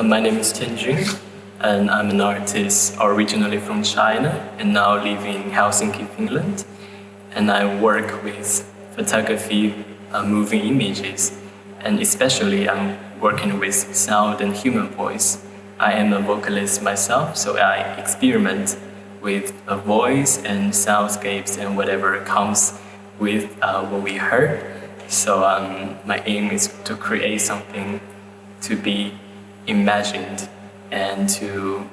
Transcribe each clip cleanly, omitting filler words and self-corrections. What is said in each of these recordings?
My name is Tianjun, and I'm an artist originally from China and now live in Helsinki, Finland. And I work with photography, moving images, and especially I'm working with sound and human voice. I am a vocalist myself, so I experiment with a voice and soundscapes and whatever comes with what we heard. So my aim is to create something to be imagined and to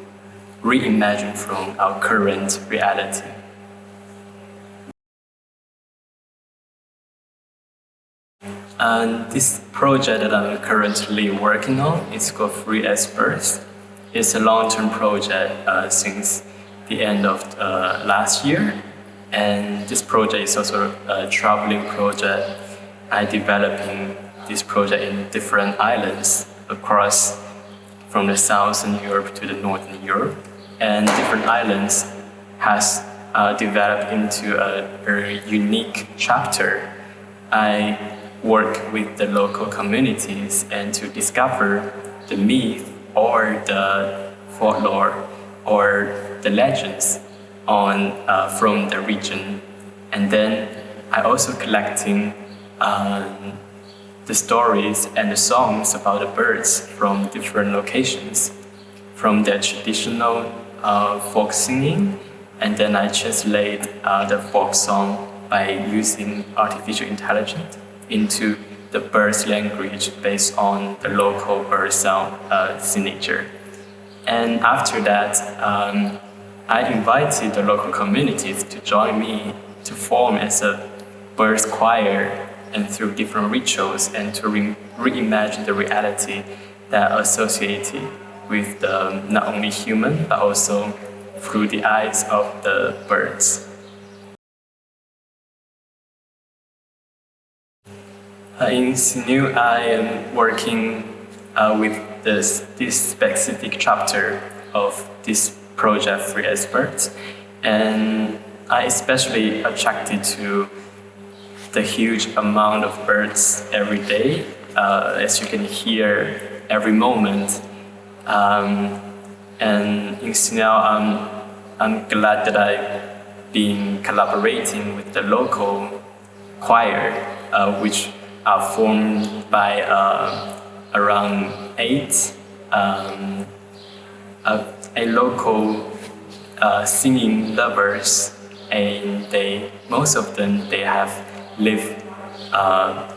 reimagine from our current reality. And this project that I'm currently working on is called Free as Birth. It's a long-term project since the end of last year. And this project is also a traveling project. I'm developing this project in different islands across from the southern Europe to the northern Europe. And different islands has developed into a very unique chapter. I work with the local communities and to discover the myth or the folklore or the legends on from the region. And then I also collecting the stories and the songs about the birds from different locations, from their traditional folk singing, and then I translate the folk song by using artificial intelligence into the bird's language based on the local bird sound signature. And after that, I invited the local communities to join me to form as a birds choir and through different rituals and to reimagine the reality that associated with the not only human but also through the eyes of the birds. In Sinu, I am working with this specific chapter of this project, Free as Birds, and I especially attracted to the huge amount of birds every day, as you can hear every moment. And in Sinu, I'm glad that I've been collaborating with the local choir, which are formed by around 8 a local singing lovers, and most of them have lived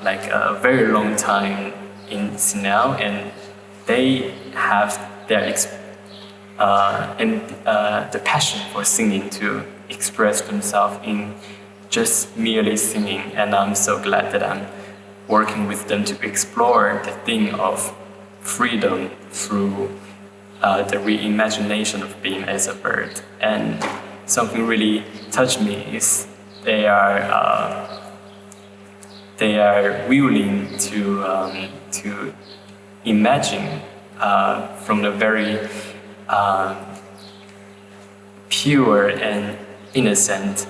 like a very long time in Sinao, and they have their the passion for singing to express themselves in just merely singing. And I'm so glad that I'm working with them to explore the thing of freedom through the reimagination of being as a bird. And something really touched me is they are willing to imagine from a very pure and innocent,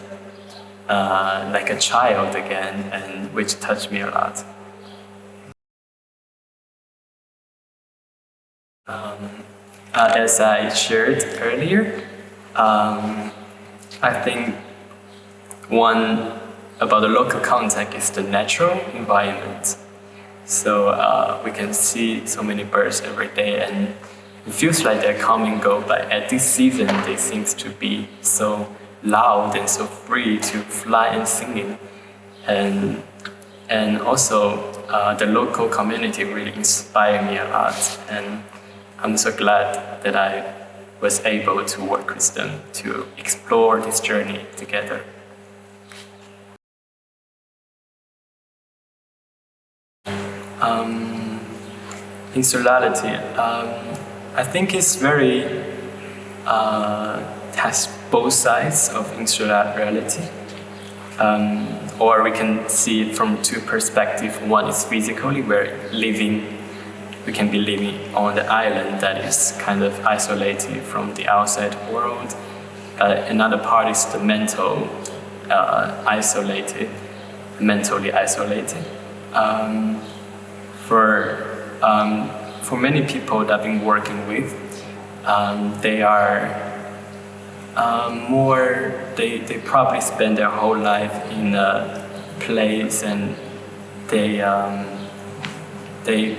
like a child again, and which touched me a lot. As I shared earlier, I think one about the local context is the natural environment. So we can see so many birds every day, and it feels like they come and go, but at this season they seem to be so loud and so free to fly and singing. And also the local community really inspired me a lot, and I'm so glad that I was able to work with them to explore this journey together. Insularity, I think it's very has both sides of insularity, or we can see it from two perspectives. One is physically, where we can be living on the island that is kind of isolated from the outside world. Another part is the mentally isolated. for many people that I've been working with, they are they probably spend their whole life in a place, and they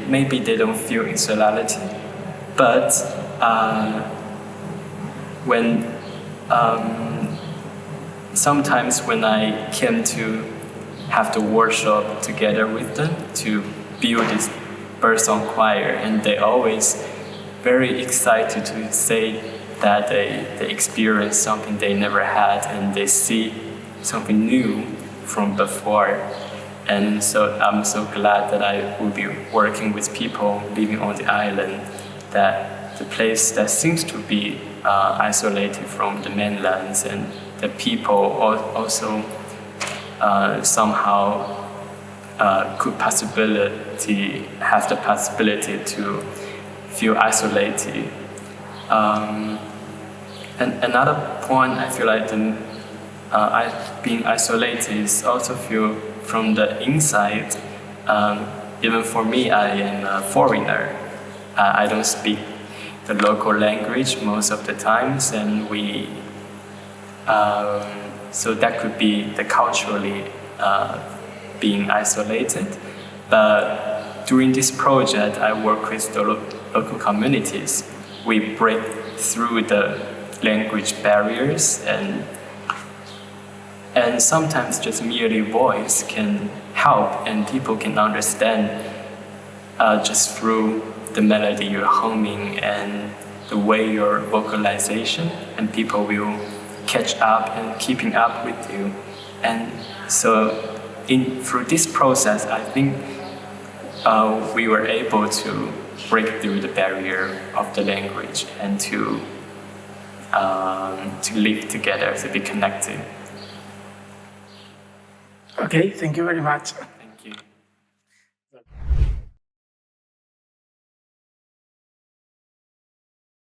maybe they don't feel insularity, but when sometimes when I came to have the workshop together with them to build this birdsong choir, and they always very excited to say that they experience something they never had, and they see something new from before. And so I'm so glad that I will be working with people living on the island, that the place that seems to be isolated from the mainlands, and the people also somehow could have the possibility to feel isolated. And another point, I feel like being isolated is also feel from the inside. Even for me, I am a foreigner. I don't speak the local language most of the times, and so that could be the culturally being isolated. But during this project, I work with the local communities. We break through the language barriers, and sometimes just merely voice can help, and people can understand just through the melody you're humming and the way your vocalization, and people will catch up and keeping up with you. And so through this process, I think we were able to break through the barrier of the language and to live together, to be connected. Okay, thank you very much.